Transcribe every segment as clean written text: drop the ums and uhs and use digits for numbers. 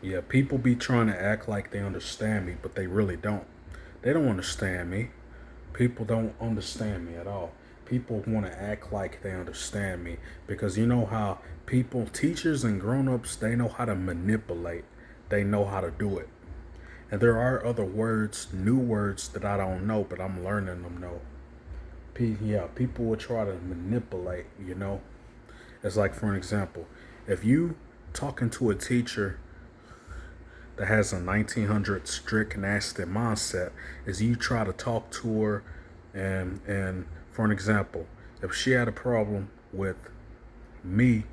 Yeah, people be trying to act like they understand me, but they really don't. They don't understand me. People don't understand me at all. People want to act like they understand me because you know how people, teachers and grown-ups, they know how to manipulate. They know how to do it. And there are other words, new words that I don't know, but I'm learning them though. Yeah, people will try to manipulate. It's like, for an example, if you talking to a teacher that has a 1900 strict nasty mindset, is you try to talk to her, and for an example, if she had a problem with me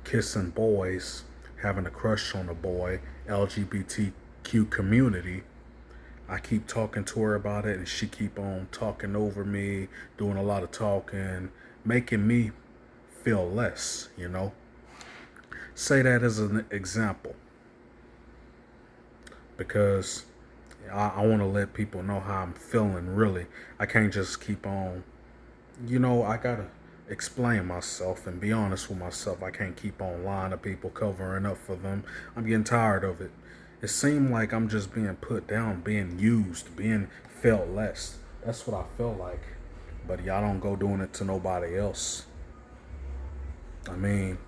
kissing boys, having a crush on a boy, LGBTQ community, I keep talking to her about it and she keep on talking over me, doing a lot of talking, making me feel less. Say that as an example because I want to let people know how I'm feeling really. I can't just keep on, I gotta explain myself and be honest with myself. I can't keep on lying to people, covering up for them. I'm getting tired of it. It seemed like I'm just being put down, being used, being felt less. That's what I feel like. But y'all don't go doing it to nobody else. I mean,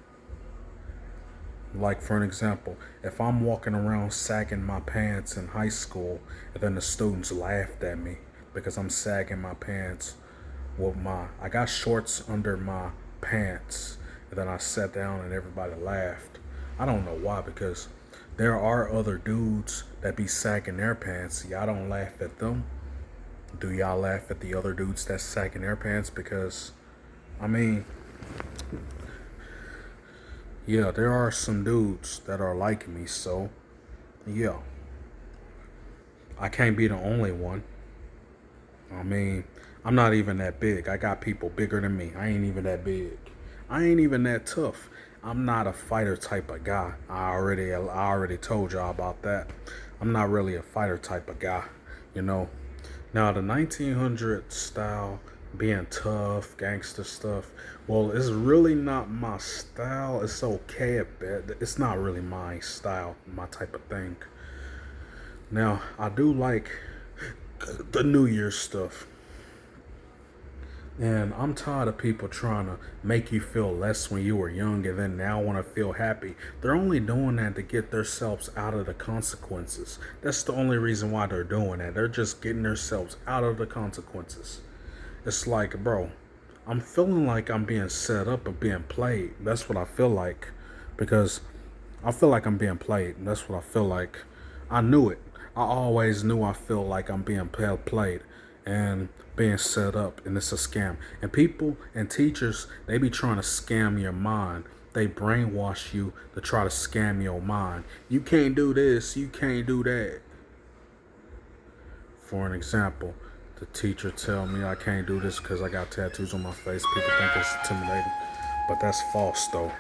like, for an example, if I'm walking around sagging my pants in high school and then the students laughed at me because I'm sagging my pants I got shorts under my pants, and then I sat down and everybody laughed. I don't know why, because there are other dudes that be sagging their pants. Y'all don't laugh at them. Do y'all laugh at the other dudes that's sagging their pants? Because, I mean, yeah, there are some dudes that are like me, so yeah, I can't be the only one. I mean, I'm not even that big. I got people bigger than me. I ain't even that big. I ain't even that tough. I'm not a fighter type of guy. I already told y'all about that. I'm not really a fighter type of guy, you know. Now the 1900 style, being tough, gangster stuff. Well, it's really not my style. It's okay a bit. It's not really my style, my type of thing. Now I do like the New Year's stuff. And I'm tired of people trying to make you feel less when you were young and then now want to feel happy. They're only doing that to get themselves out of the consequences. That's the only reason why they're doing that. They're just getting themselves out of the consequences. It's like, bro, I'm feeling like I'm being set up or being played. That's what I feel like. Because I feel like I'm being played. That's what I feel like. I knew it. I always knew I feel like I'm being played and being set up, and it's a scam. And people and teachers, they be trying to scam your mind. They brainwash you to try to scam your mind. You can't do this, you can't do that. For an example, the teacher tell me I can't do this because I got tattoos on my face. People think it's intimidating, but that's false though.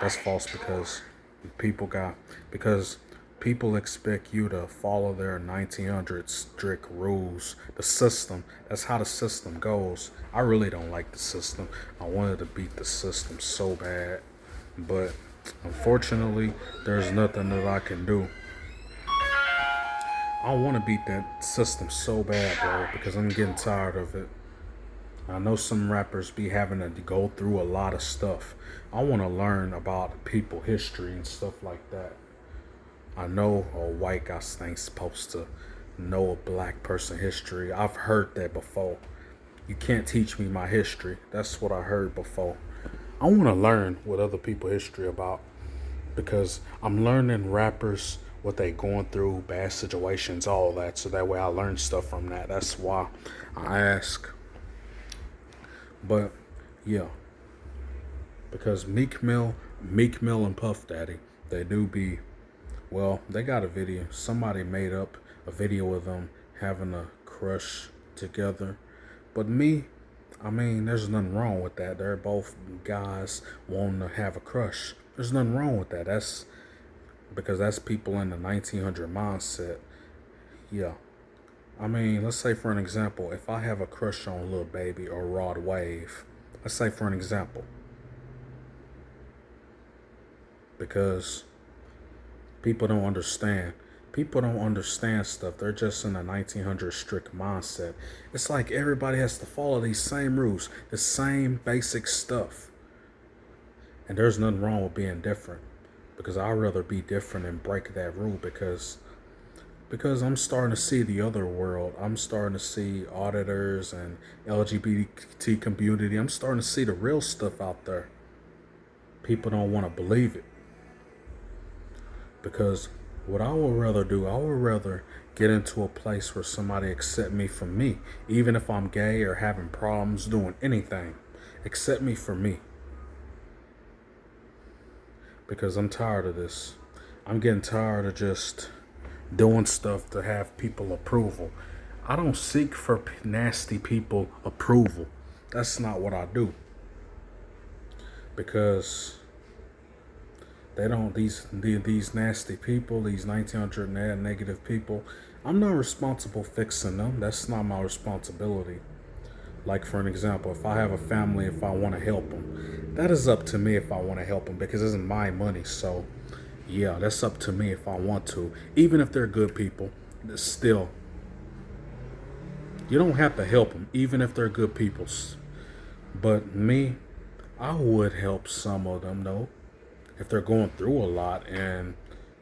That's false people got because people expect you to follow their 1900 strict rules. The system, that's how the system goes. I really don't like the system. I wanted to beat the system so bad, but unfortunately, there's nothing that I can do. I want to beat that system so bad, bro, because I'm getting tired of it. I know some rappers be having to go through a lot of stuff. I want to learn about people history and stuff like that. I know a white guy ain't supposed to know a black person history. I've heard that before. You can't teach me my history. That's what I heard before. I want to learn what other people history about because I'm learning rappers what they going through, bad situations, all that. So that way I learn stuff from that. That's why I ask. But yeah, because Meek Mill and Puff Daddy, they do be, well, they got a video. Somebody made up a video of them having a crush together. But me, I mean, there's nothing wrong with that. They're both guys wanting to have a crush. There's nothing wrong with that. That's because that's people in the 1900 mindset. Yeah. I mean, let's say for an example, if I have a crush on Lil Baby or Rod Wave, let's say for an example, because People don't understand. People don't understand stuff. They're just in a 1900 strict mindset. It's like everybody has to follow these same rules, the same basic stuff. And there's nothing wrong with being different, because I'd rather be different and break that rule, because I'm starting to see the other world. I'm starting to see auditors and LGBT community. I'm starting to see the real stuff out there. People don't want to believe it, because what I would rather do, I would rather get into a place where somebody accept me for me, even if I'm gay or having problems doing anything. Accept me for me, because I'm tired of this. I'm getting tired of just doing stuff to have people approval. I don't seek for nasty people approval. That's not what I do, because they don't, these nasty people, these 1900 negative people, I'm not responsible fixing them. That's not my responsibility. Like, for an example, if I have a family, if I want to help them, that is up to me if I want to help them, because it's my money. So yeah, that's up to me if I want to. Even if they're good people, still, you don't have to help them, even if they're good people. But me, I would help some of them though, if they're going through a lot, and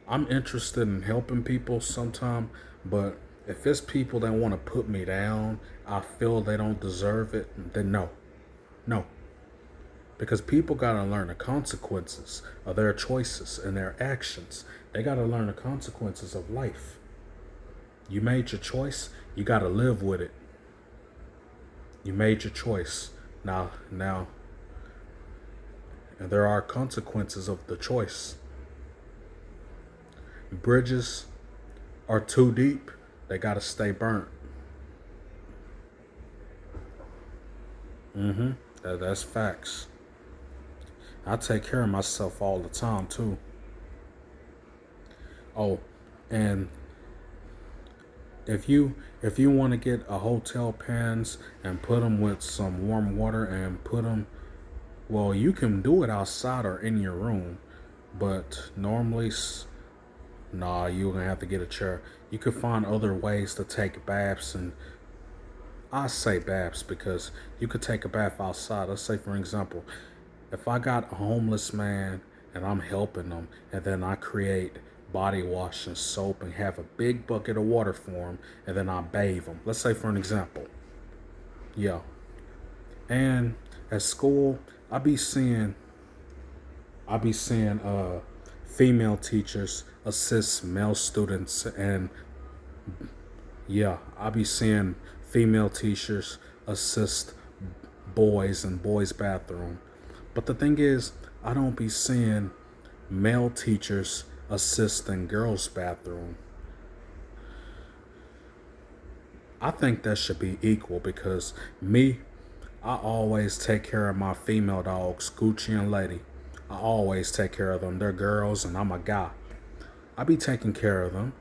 I'm interested in helping people sometime. But if it's people that want to put me down, I feel they don't deserve it, then no. No. Because people got to learn the consequences of their choices and their actions. They got to learn the consequences of life. You made your choice, you got to live with it. You made your choice. Now, and there are consequences of the choice. Bridges are too deep, they got to stay burnt. That's facts. I take care of myself all the time too. Oh, and if you want to get a hotel pans and put them with some warm water and put them, well, you can do it outside or in your room, but normally, nah, you're gonna have to get a chair. You could find other ways to take baths, and I say baths because you could take a bath outside. Let's say, for example, if I got a homeless man and I'm helping them, and then I create body wash and soap and have a big bucket of water for them, and then I bathe them. Let's say, for an example. Yeah. And at school, I be seeing female teachers assist male students, and yeah, I be seeing female teachers assist boys in boys' bathroom. But the thing is, I don't be seeing male teachers assist in girls' bathroom. I think that should be equal, because me, I always take care of my female dogs, Gucci and Lady. I always take care of them. They're girls and I'm a guy. I be taking care of them.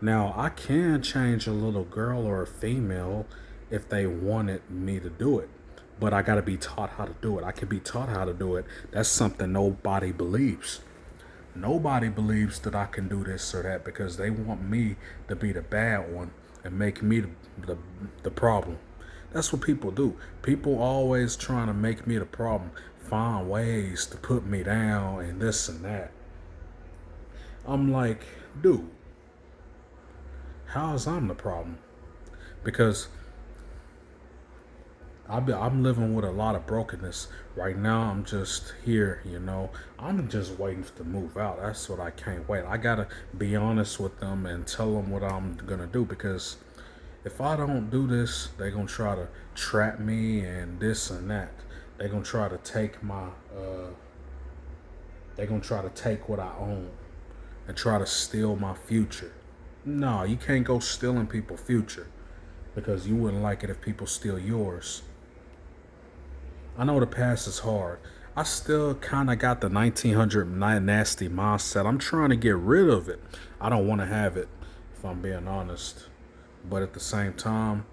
Now, I can change a little girl or a female if they wanted me to do it, but I gotta be taught how to do it. I can be taught how to do it. That's something nobody believes. Nobody believes that I can do this or that, because they want me to be the bad one and make me the problem. That's what people do. People always trying to make me the problem, find ways to put me down and this and that. I'm like, dude, how is I'm the problem? Because I'm living with a lot of brokenness right now. I'm just here, I'm just waiting to move out. That's what I can't wait. I gotta be honest with them and tell them what I'm gonna do, because if I don't do this, they're gonna try to trap me and this and that. They're gonna try to take what I own and try to steal my future. No, you can't go stealing people's future, because you wouldn't like it if people steal yours. I know the past is hard. I still kind of got the 1900 nasty mindset. I'm trying to get rid of it. I don't want to have it, if I'm being honest. But at the same time,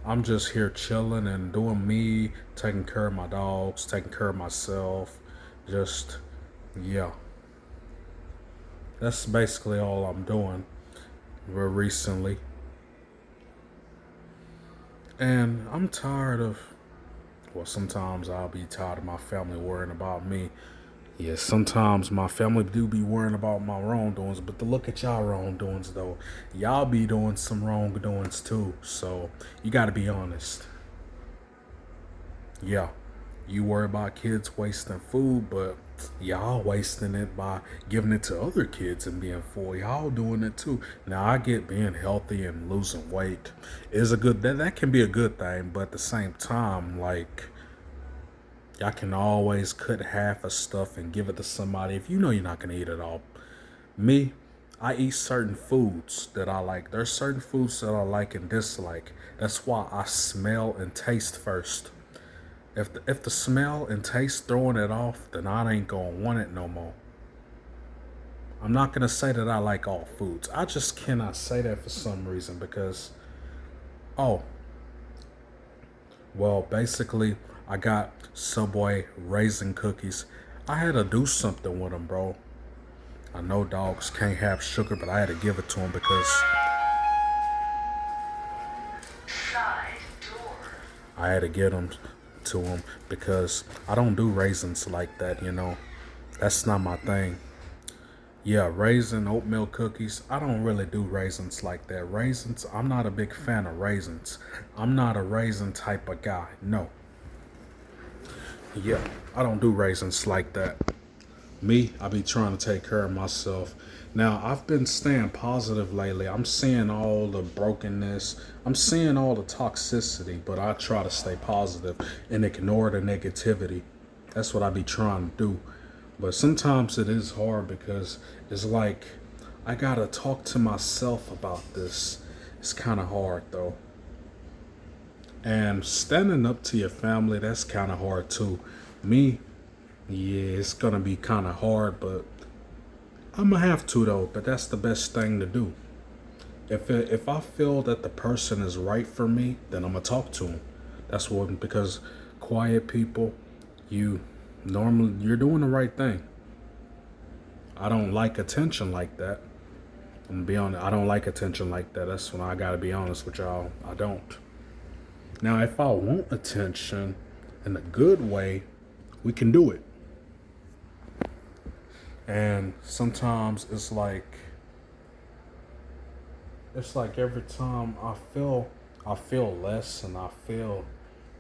I'm just here chilling and doing me, taking care of my dogs, taking care of myself. Just, yeah. That's basically all I'm doing recently. And I'm tired of, well, sometimes I'll be tired of my family worrying about me. Yeah, sometimes my family do be worrying about my wrongdoings, but to look at y'all wrongdoings though, y'all be doing some wrongdoings too. So you got to be honest. Yeah, you worry about kids wasting food, but y'all wasting it by giving it to other kids and being full. Y'all doing it too. Now I get being healthy and losing weight is a good that can be a good thing, but at the same time, like y'all can always cut half of stuff and give it to somebody if you know you're not gonna eat it all. Me, I eat certain foods that I like. There's certain foods that I like and dislike. That's why I smell and taste first. If the smell and taste throwing it off, then I ain't gonna want it no more. I'm not gonna say that I like all foods. I just cannot say that for some reason because, oh, well, basically, I got Subway raisin cookies. I had to do something with them, bro. I know dogs can't have sugar, but I had to give it to them because I had to get them to them because I don't do raisins like that, you know. That's not my thing. Yeah, raisin oatmeal cookies. I don't really do raisins like that. Raisins, I'm not a big fan of raisins. I'm not a raisin type of guy. No. Yeah, I don't do raisins like that. Me, I be trying to take care of myself. Now, I've been staying positive lately. I'm seeing all the brokenness. I'm seeing all the toxicity, but I try to stay positive and ignore the negativity. That's what I be trying to do. But sometimes it is hard because it's like I gotta talk to myself about this. It's kind of hard though. And standing up to your family, that's kind of hard too. Me, yeah, it's gonna be kind of hard, but I'm gonna have to though. But that's the best thing to do. If I feel that the person is right for me, then I'm gonna talk to him. That's what because quiet people, you normally you're doing the right thing. I don't like attention like that. I'm gonna be honest. I don't like attention like that. That's when I gotta be honest with y'all. I don't. Now, if I want attention in a good way, we can do it. And sometimes it's like every time I feel less and I feel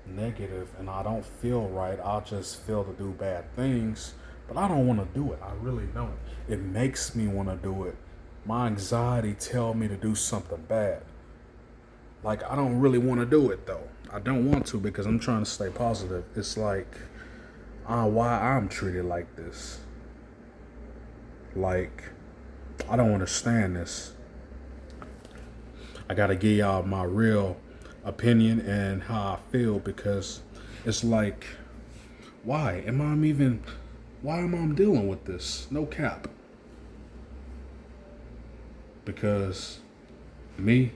negative and I don't feel right, I'll just feel to do bad things. But I don't want to do it. I really don't. It makes me want to do it. My anxiety tell me to do something bad. Like I don't really want to do it though. I don't want to because I'm trying to stay positive. It's like why I'm treated like this. Like I don't understand this. I gotta give y'all my real opinion and how I feel because it's like why am I dealing with this? No cap. Because me,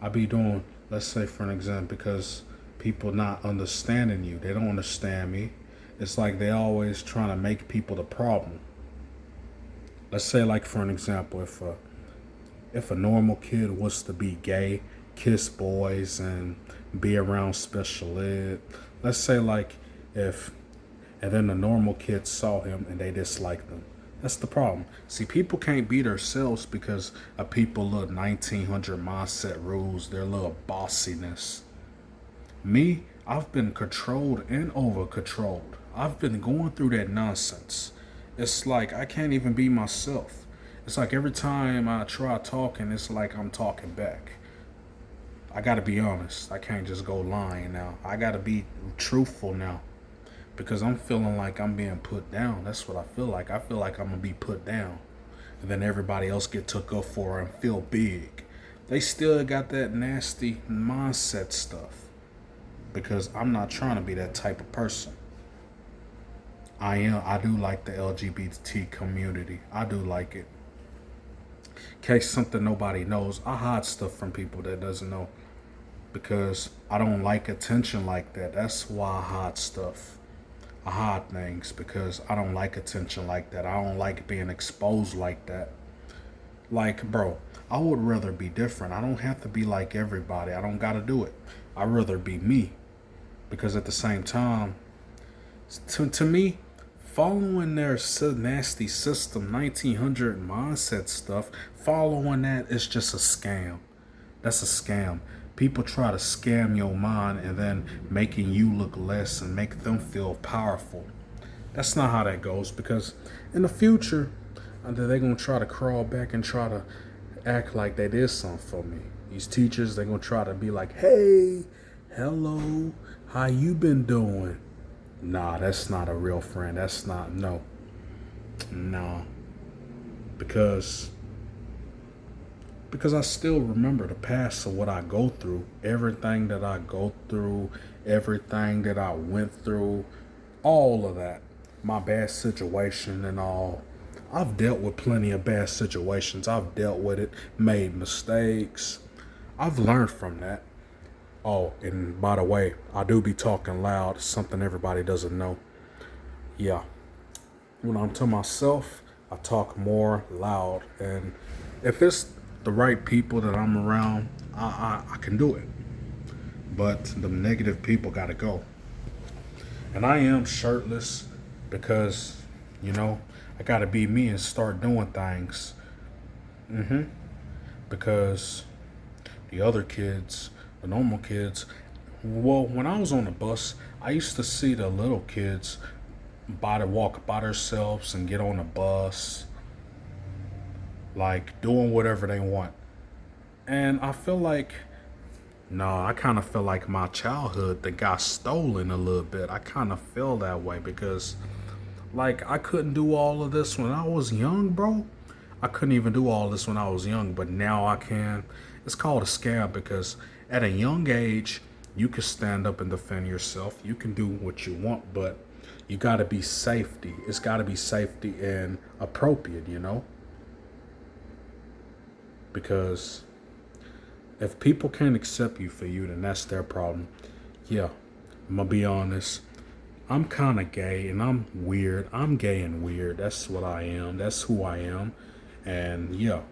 I be doing, let's say for an example, because people not understanding you. They don't understand me. It's like they always trying to make people the problem. Let's say like for an example, if a normal kid was to be gay, kiss boys and be around special ed, let's say like if and then the normal kids saw him and they disliked him. That's the problem. See, people can't be themselves because of people little 1900 mindset rules, their little bossiness. Me, I've been controlled and over controlled. I've been going through that nonsense. It's like I can't even be myself. It's like every time I try talking, it's like I'm talking back. I gotta be honest. I can't just go lying now. I gotta be truthful now because I'm feeling like I'm being put down. That's what I feel like. I feel like I'm gonna be put down, and then everybody else get took up for and feel big. They still got that nasty mindset stuff because I'm not trying to be that type of person. I am. I do like the LGBT community. I do like it. In case something nobody knows, I hide stuff from people that doesn't know because I don't like attention like that. That's why I hide stuff. I hide things because I don't like attention like that. I don't like being exposed like that. Like, bro, I would rather be different. I don't have to be like everybody. I don't gotta do it. I'd rather be me. Because at the same time, to me, following their nasty system, 1900 mindset stuff, following that is just a scam. That's a scam. People try to scam your mind and then making you look less and make them feel powerful. That's not how that goes, because in the future, they're going to try to crawl back and try to act like they did something for me. These teachers, they're going to try to be like, hey, hello, how you been doing? Nah, that's not a real friend. That's not, no. No. Because I still remember the past of what I go through, everything that I go through, everything that I went through, all of that, my bad situation and all. I've dealt with plenty of bad situations. I've dealt with it, made mistakes. I've learned from that. Oh, and by the way, I do be talking loud, something everybody doesn't know. Yeah. When I'm to myself, I talk more loud. And if it's the right people that I'm around, I can do it. But the negative people got to go. And I am shirtless because, you know, I got to be me and start doing things. Because the other kids, the normal kids, well, when I was on the bus, I used to see the little kids walk by themselves and get on the bus, like doing whatever they want. And I feel like, no, I kind of feel like my childhood that got stolen a little bit. I kind of feel that way because, like, I couldn't do all of this when I was young, bro. I couldn't even do all this when I was young, but now I can. It's called a scam because at a young age, you can stand up and defend yourself. You can do what you want, but you got to be safety. It's got to be safety and appropriate, you know? Because if people can't accept you for you, then that's their problem. Yeah, I'm going to be honest. I'm kind of gay and I'm weird. I'm gay and weird. That's what I am. That's who I am. And yeah,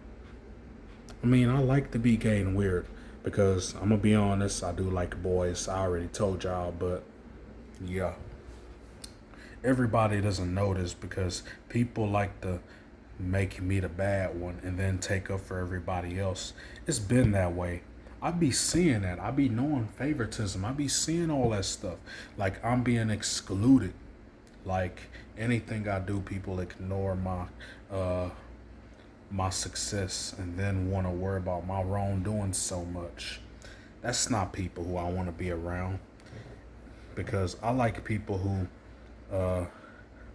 I mean, I like to be gay and weird because I'm going to be honest. I do like boys. I already told y'all, but yeah. Everybody doesn't know this because people like to make me the bad one and then take up for everybody else. It's been that way. I be seeing that. I be knowing favoritism. I be seeing all that stuff. Like I'm being excluded. Like anything I do, people ignore my success and then want to worry about my wrongdoing so much. That's not people who I want to be around because I like people who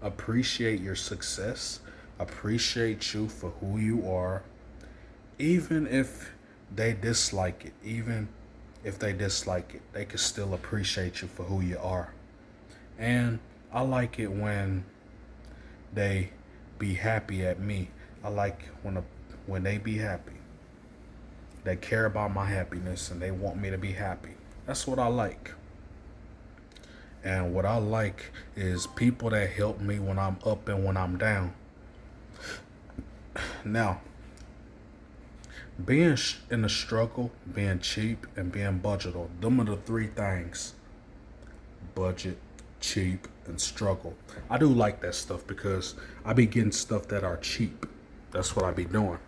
appreciate your success, appreciate you for who you are, even if they dislike it, they can still appreciate you for who you are. And I like it when they be happy at me. I like when they be happy. They care about my happiness and they want me to be happy. That's what I like. And what I like is people that help me when I'm up and when I'm down. Now, being in the struggle, being cheap, and being budgetal, them are the three things. Budget, cheap, and struggle. I do like that stuff because I be getting stuff that are cheap. That's what I be doing.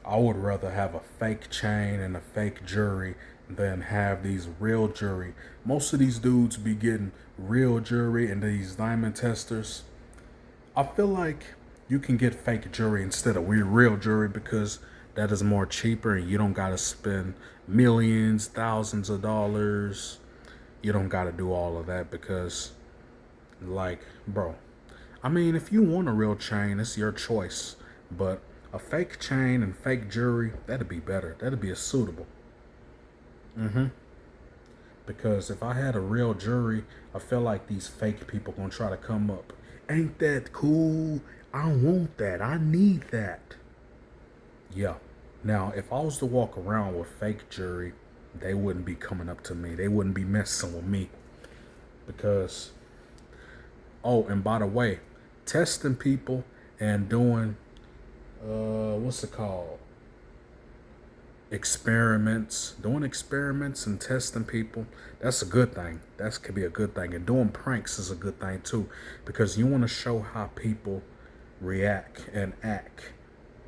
I would rather have a fake chain and a fake jewelry than have these real jewelry. Most of these dudes be getting real jewelry and these diamond testers. I feel like you can get fake jewelry instead of real jewelry because that is more cheaper and you don't gotta spend millions, thousands of dollars. You don't gotta do all of that because, like, bro, I mean, if you want a real chain, it's your choice. But a fake chain and fake jewelry, that'd be better. That'd be a suitable. Because if I had a real jewelry, I feel like these fake people gonna try to come up. Ain't that cool? I want that. I need that. Yeah. Now, if I was to walk around with fake jewelry, they wouldn't be coming up to me. They wouldn't be messing with me. Because, oh, and by the way, testing people and doing what's it called? Experiments, doing experiments and testing people. That's a good thing. That could be a good thing. And doing pranks is a good thing too, because you want to show how people react and act,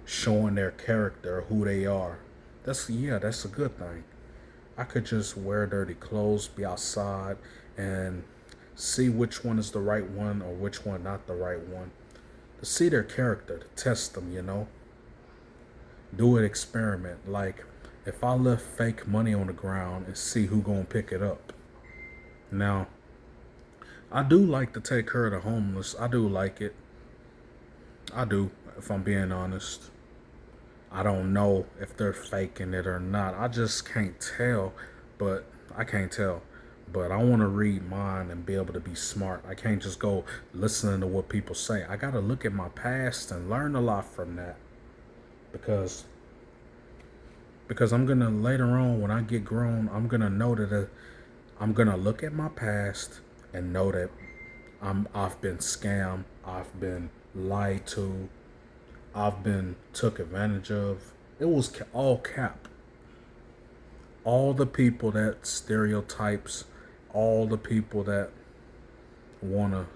showing their character, who they are. That's a good thing. I could just wear dirty clothes, be outside, and see which one is the right one or which one not the right one. To see their character, to test them. Do an experiment. Like if I left fake money on the ground and see who gonna pick it up. Now, I do like to take care of the homeless. I do like it. I do, if I'm being honest. I don't know if they're faking it or not. I just can't tell, but I can't tell. But I want to read mine and be able to be smart. I can't just go listening to what people say. I got to look at my past and learn a lot from that, because I'm going to later on when I get grown, I'm going to know that I'm going to look at my past and know that I've been scammed, I've been lied to, I've been took advantage of. It was all cap. All the people that stereotypes, all the people that wanna,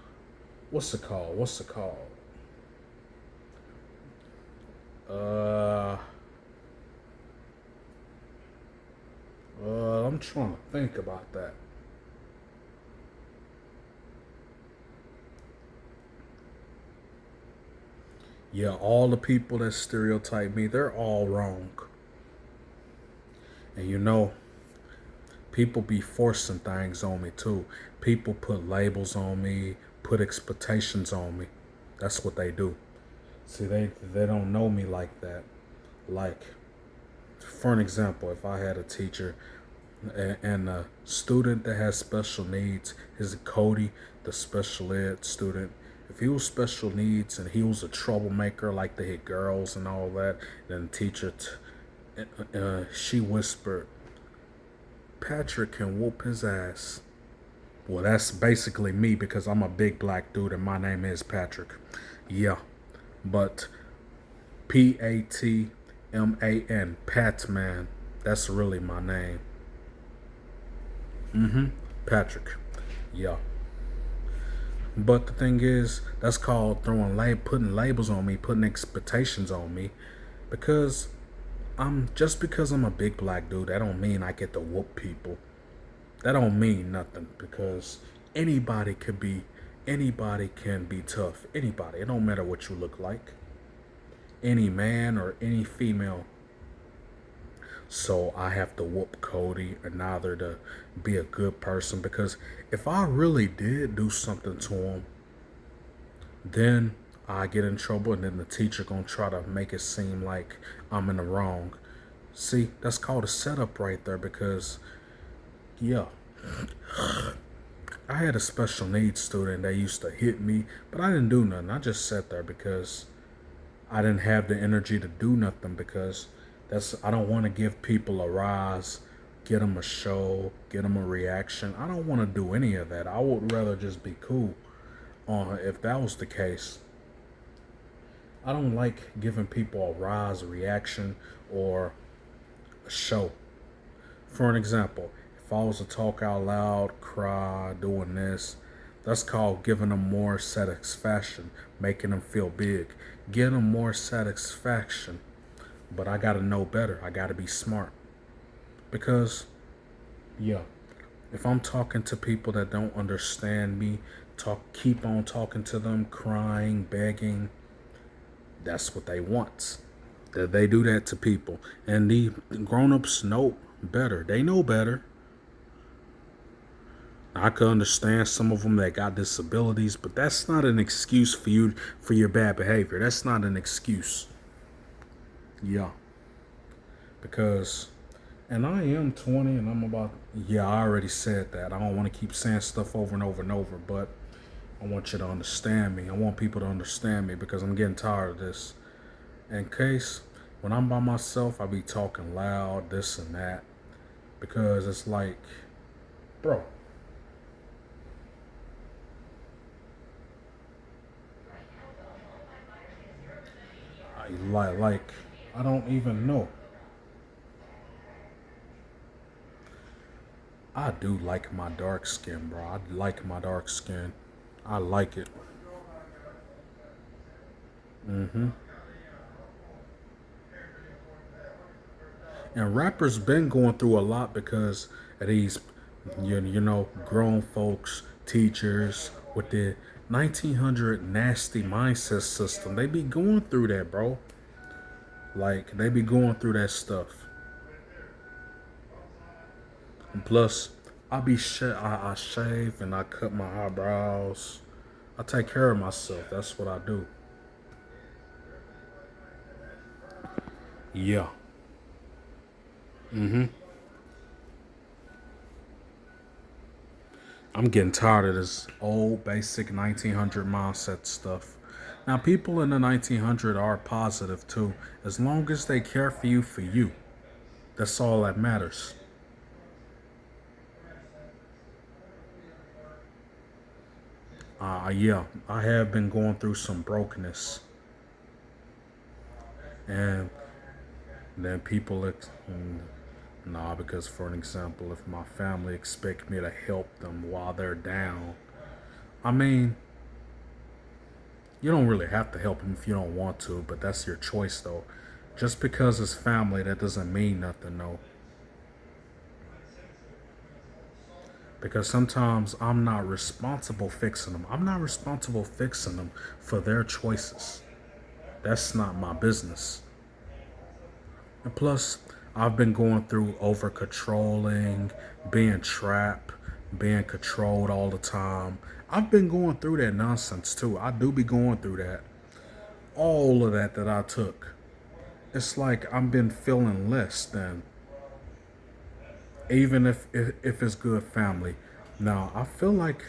what's it called? Uh, I'm trying to think about that. Yeah, all the people that stereotype me, they're all wrong. And people be forcing things on me too. People put labels on me, put expectations on me. That's what they do. See, they don't know me like that. Like, for an example, if I had a teacher and a student that has special needs, is Cody, the special ed student. If he was special needs and he was a troublemaker, like to hit girls and all that, then the teacher, she whispered, Patrick can whoop his ass. Well, that's basically me because I'm a big black dude and my name is Patrick. Yeah, but Patman, Patman. That's really my name. Patrick. Yeah. But the thing is, that's called putting labels on me, putting expectations on me, because because I'm a big black dude, that don't mean I get to whoop people. That don't mean nothing, because anybody could be anybody can be tough. Anybody. It don't matter what you look like. Any man or any female. So I have to whoop Cody and either to be a good person, because if I really did do something to him, then I get in trouble and then the teacher gonna try to make it seem like I'm in the wrong. See, that's called a setup right there, because yeah, I had a special needs student that used to hit me, but I didn't do nothing. I just sat there because I didn't have the energy to do nothing, because I don't want to give people a rise, get them a show, get them a reaction. I don't want to do any of that. I would rather just be cool. If that was the case, I don't like giving people a rise, a reaction, or a show. For an example, if I was to talk out loud, cry, doing this, that's called giving them more satisfaction, making them feel big. Give them more satisfaction. But I gotta know better. I gotta be smart. Because, yeah, if I'm talking to people that don't understand me, keep on talking to them, crying, begging, that's what they want. That they do that to people. And the grown-ups know better. They know better. I could understand some of them that got disabilities, but that's not an excuse for your bad behavior. That's not an excuse. Yeah. Because, and I am 20 and I'm about, yeah, I already said that. I don't want to keep saying stuff over and over and over, but I want you to understand me. I want people to understand me, because I'm getting tired of this. In case, when I'm by myself, I be talking loud, this and that, because it's like, bro, like I don't even know. I do like my dark skin, bro. I like my dark skin. I like it. And rappers been going through a lot because of these, you know, grown folks, teachers with the 1900 nasty mindset system. They be going through that, bro. Like they be going through that stuff. And plus, I shave and I cut my eyebrows. I take care of myself. That's what I do. Yeah. I'm getting tired of this old basic 1900 mindset stuff. Now, people in the 1900 are positive too, as long as they care for you for you. That's all that matters. Yeah, I have been going through some brokenness, and then nah, because for an example, if my family expect me to help them while they're down, I mean, you don't really have to help them if you don't want to, but that's your choice though. Just because it's family, that doesn't mean nothing, though. Because sometimes I'm not responsible fixing them. I'm not responsible fixing them for their choices. That's not my business. And plus, I've been going through over controlling, being trapped, being controlled all the time. I've been going through that nonsense too. I do be going through that. All of that I took. It's like I've been feeling less than, even if it's good family. Now, I feel like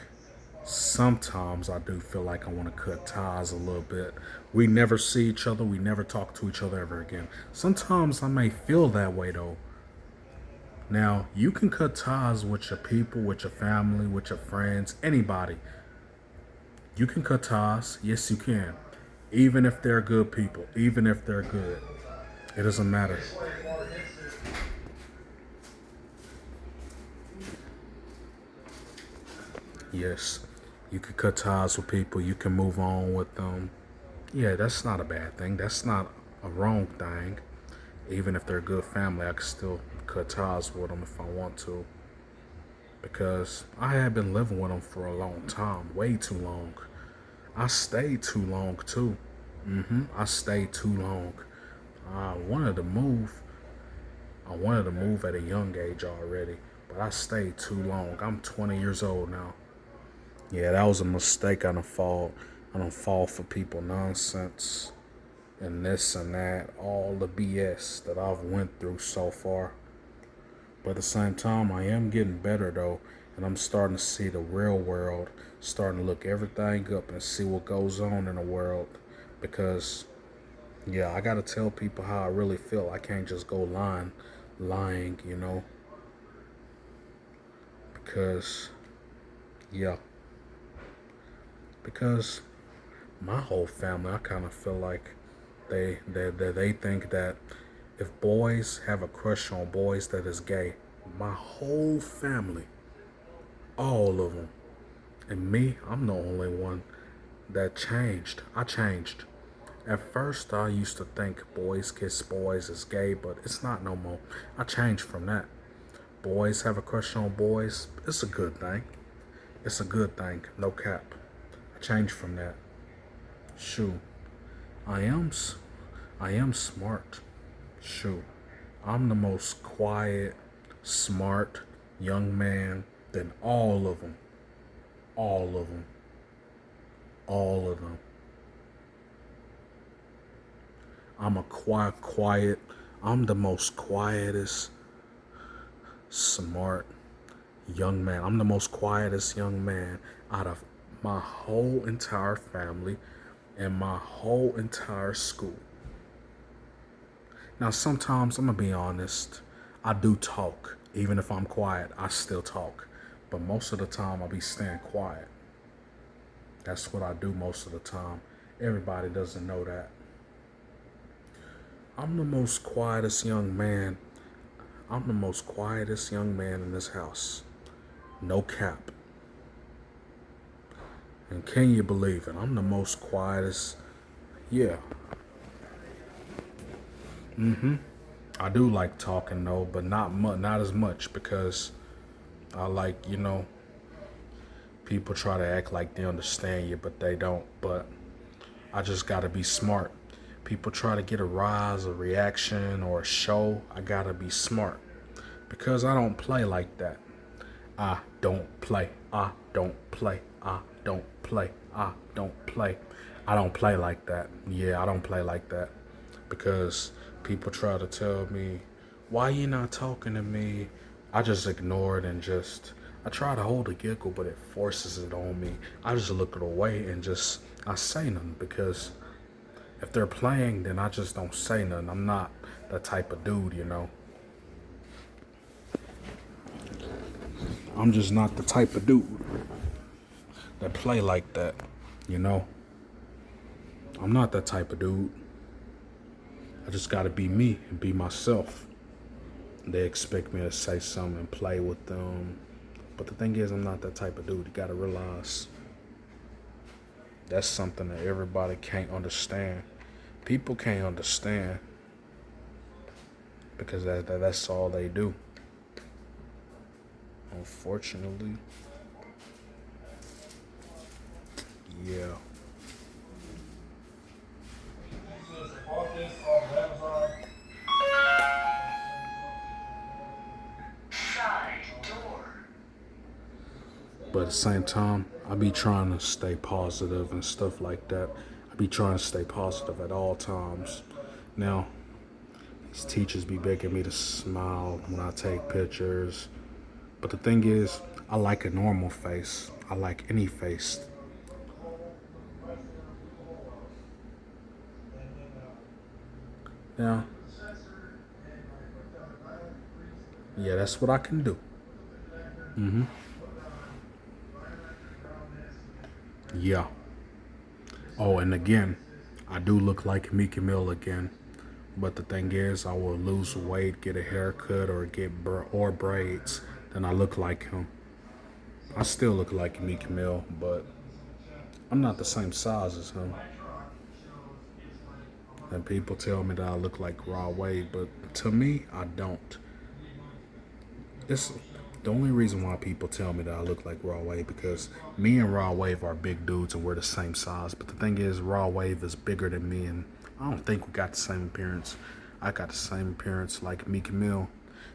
sometimes I do feel like I want to cut ties a little bit. We never see each other. We never talk to each other ever again. Sometimes I may feel that way though. Now, you can cut ties with your people, with your family, with your friends, anybody. You can cut ties. Yes, you can. Even if they're good people, even if they're good, it doesn't matter. Yes, you can cut ties with people. You can move on with them. Yeah, that's not a bad thing. That's not a wrong thing. Even if they're good family, I can still cut ties with them if I want to. Because I have been living with them for a long time, way too long. I stayed too long too. I stayed too long. I wanted to move. I wanted to move at a young age already, but I stayed too long. I'm 20 years old now. Yeah, that was a mistake. I don't fall for people nonsense and this and that, all the BS that I've went through so far. But at the same time, I am getting better though, and I'm starting to see the real world, starting to look everything up and see what goes on in the world. Because yeah, I gotta tell people how I really feel. I can't just go lying, you know. Because yeah, because my whole family, I kind of feel like they think that if boys have a crush on boys that is gay, my whole family, all of them, and me, I'm the only one that changed. I changed. At first, I used to think boys kiss boys is gay, but it's not no more. I changed from that. Boys have a crush on boys. It's a good thing. It's a good thing. No cap. I changed from that. Shoot, I am, I am smart. Shoot, I'm the most quiet, smart young man than all of them. All of them. All of them. I'm a quiet. I'm the most quietest, smart young man. I'm the most quietest young man out of my whole entire family and my whole entire school. Now, sometimes I'm gonna be honest, I do talk. Even if I'm quiet, I still talk. But most of the time, I'll be staying quiet. That's what I do most of the time. Everybody doesn't know that. I'm the most quietest young man. I'm the most quietest young man in this house. No cap. And can you believe it? I'm the most quietest. Yeah. I do like talking though, but not as much because I like, people try to act like they understand you, but they don't. But I just gotta be smart. People try to get a rise, a reaction, or a show. I gotta be smart because I don't play like that. I don't play. I don't play. I don't play. I don't play. I don't play like that. Yeah, I don't play like that because people try to tell me, why you not talking to me? I just ignore it and I try to hold a giggle, but it forces it on me. I just look it away and I say nothing because if they're playing, then I just don't say nothing. I'm not that type of dude. I'm just not the type of dude that play like that, you know. I'm not that type of dude. I just gotta be me and be myself. They expect me to say something and play with them. But the thing is, I'm not that type of dude. You gotta realize that's something that everybody can't understand. People can't understand because that's all they do. Unfortunately, yeah. But at the same time, I be trying to stay positive and stuff like that. I be trying to stay positive at all times. Now, these teachers be begging me to smile when I take pictures. But the thing is, I like a normal face. I like any face. Now, yeah, that's what I can do. Yeah. Oh, and again, I do look like Meek Mill again. But the thing is, I will lose weight, get a haircut, or or braids, then I look like him. I still look like Meek Mill, but I'm not the same size as him. And people tell me that I look like Raw Wave, but to me, I don't. It's the only reason why people tell me that I look like Raw Wave because me and Raw Wave are big dudes and we're the same size. But the thing is, Raw Wave is bigger than me, and I don't think we got the same appearance. I got the same appearance like Meek Mill,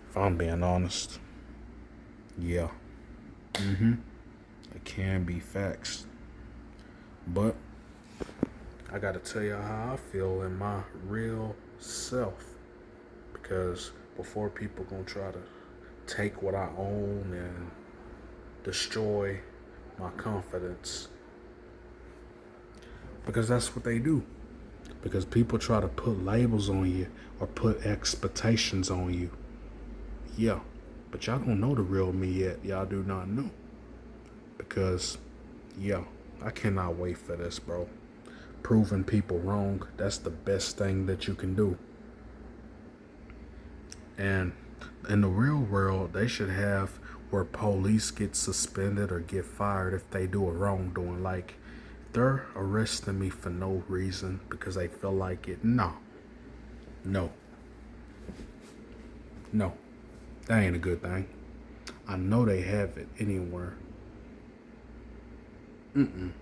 if I'm being honest. Yeah, it can be facts. But I gotta tell you how I feel in my real self. Because before people gonna try to take what I own and destroy my confidence. Because that's what they do. Because people try to put labels on you or put expectations on you. Yeah. But y'all don't know the real me yet. Y'all do not know. Because, yeah, I cannot wait for this, bro. Proving people wrong, that's the best thing that you can do. And in the real world, they should have where police get suspended or get fired if they do a wrongdoing. Like, they're arresting me for no reason because they feel like it. No. No. No. That ain't a good thing. I know they have it anywhere. And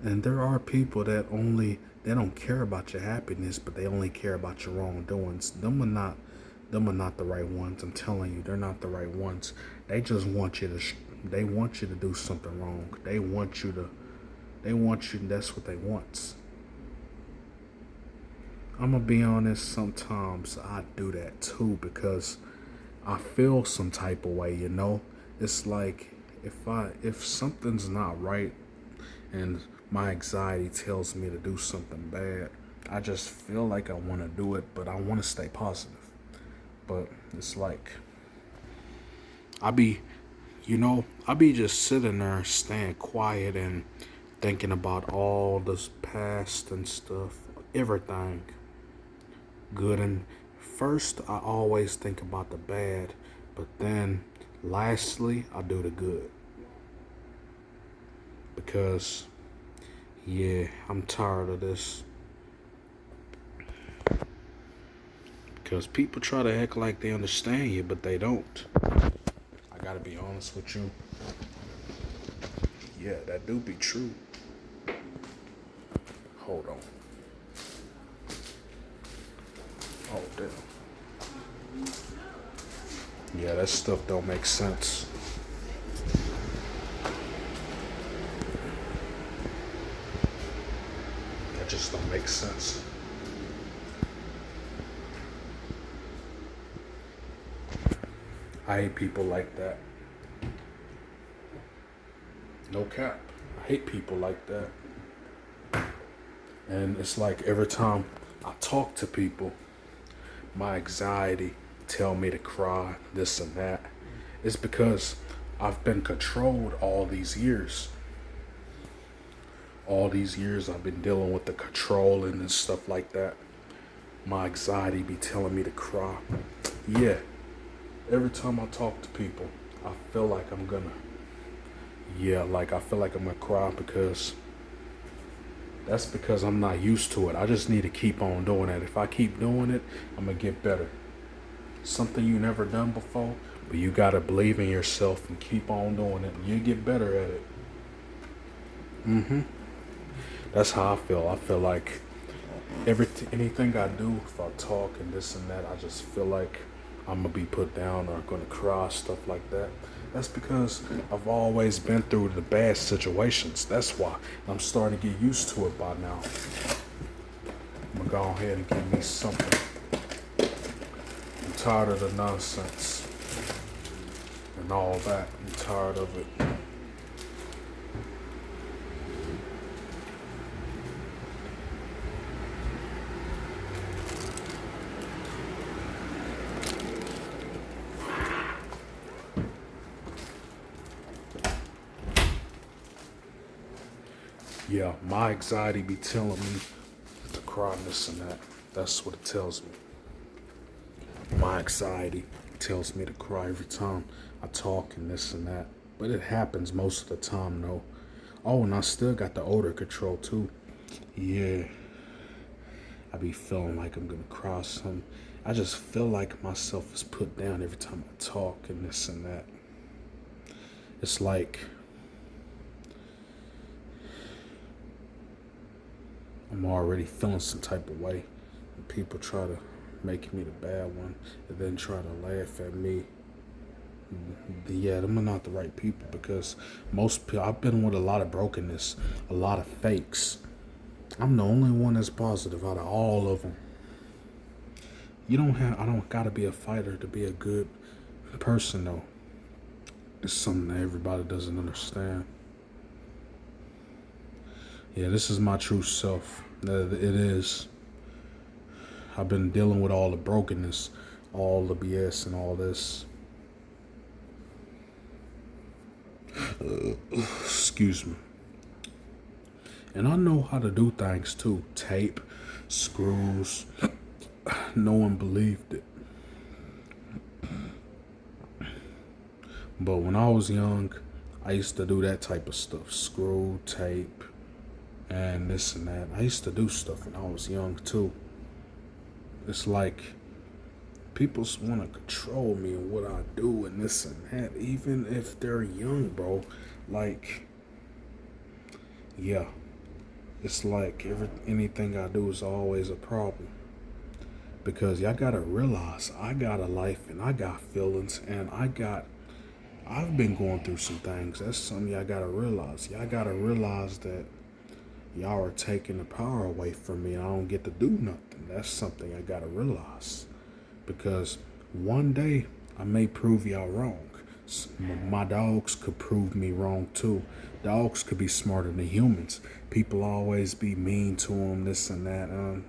there are people that they don't care about your happiness, but they only care about your wrongdoings. Them are not the right ones. I'm telling you, they're not the right ones. They just want you they want you to do something wrong. They want you, that's what they want. I'm gonna be honest, sometimes I do that too because I feel some type of way. It's like if something's not right and my anxiety tells me to do something bad, I just feel like I want to do it, but I want to stay positive. But it's like I be I be just sitting there staying quiet and thinking about all this past and stuff. everything good. And first, I always think about the bad, but then lastly, I do the good. Because, yeah, I'm tired of this. Because people try to act like they understand you, but they don't. I gotta be honest with you. Yeah, that do be true. Hold on. Oh, damn. Yeah, that stuff don't make sense. That just don't make sense. I hate people like that. No cap. I hate people like that. And it's like every time I talk to people, my anxiety tell me to cry, this and that. It's because I've been controlled all these years. All these years I've been dealing with the controlling and stuff like that. My anxiety be telling me to cry. Yeah. Every time I talk to people, I feel like I'm gonna, I feel like I'm gonna cry because that's because I'm not used to it. I just need to keep on doing it. If I keep doing it, I'm gonna get better. Something you never done before, but you gotta believe in yourself and keep on doing it. You get better at it. That's how I feel. I feel like anything I do, if I talk and this and that, I just feel like I'm gonna be put down or gonna cry, stuff like that. That's because I've always been through the bad situations. That's why I'm starting to get used to it by now. I'm gonna go ahead and give me something. I'm tired of the nonsense and all that. I'm tired of it. Yeah, my anxiety be telling me to cry and this and that. That's what it tells me. My anxiety tells me to cry every time I talk and this and that. But it happens most of the time, though. Oh, and I still got the odor control, too. Yeah, I be feeling like I'm gonna cry some. I just feel like myself is put down every time I talk and this and that. It's like I'm already feeling some type of way. And people try to make me the bad one and then try to laugh at me. Yeah, them are not the right people because most people, I've been with a lot of brokenness, a lot of fakes. I'm the only one that's positive out of all of them. I don't gotta be a fighter to be a good person though. It's something that everybody doesn't understand. Yeah, this is my true self. It is. I've been dealing with all the brokenness, all the BS and all this. Excuse me. And I know how to do things too. Tape, screws. No one believed it. But when I was young, I used to do that type of stuff. Screw, tape, and this and that. I used to do stuff when I was young too. It's like people want to control me and what I do and this and that, even if they're young, bro. Like, yeah, it's like anything I do is always a problem. Because y'all gotta realize I got a life and I got feelings and I've been going through some things. That's something y'all gotta realize. Y'all gotta realize that y'all are taking the power away from me and I don't get to do nothing. That's something I gotta realize. Because one day I may prove y'all wrong. My dogs could prove me wrong too. Dogs could be smarter than humans. People always be mean to them, this and that.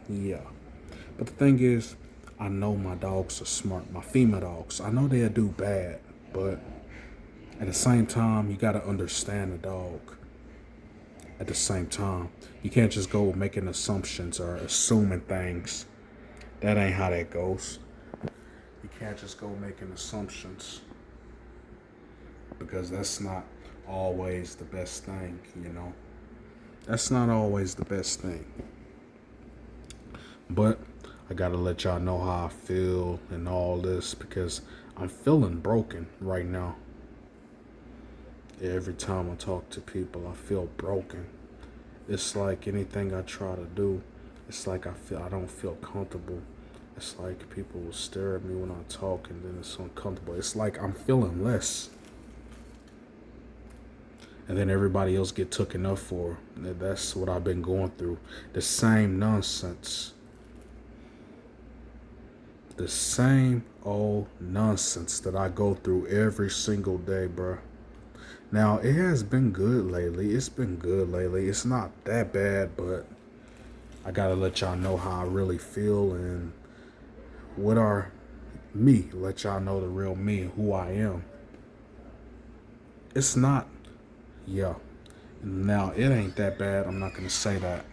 Yeah. But the thing is, I know my dogs are smart. My female dogs, I know they'll do bad, but at the same time, you gotta understand the dog. at the same time. You can't just go making assumptions or assuming things. That ain't how that goes. You can't just go making assumptions because that's not always the best thing, you know. That's not always the best thing. But I gotta let y'all know how I feel and all this because I'm feeling broken right now. Every time I talk to people, I feel broken. It's like anything I try to do, it's like I don't feel comfortable. It's like people will stare at me when I talk and then it's uncomfortable. It's like I'm feeling less. And then everybody else get taken up for. That's what I've been going through. The same nonsense. The same old nonsense that I go through every single day, bruh. Now, it has been good lately. It's been good lately. It's not that bad, but I gotta let y'all know how I really feel and what are me. Let y'all know the real me, who I am. It's not, yeah. Now, it ain't that bad. I'm not gonna say that.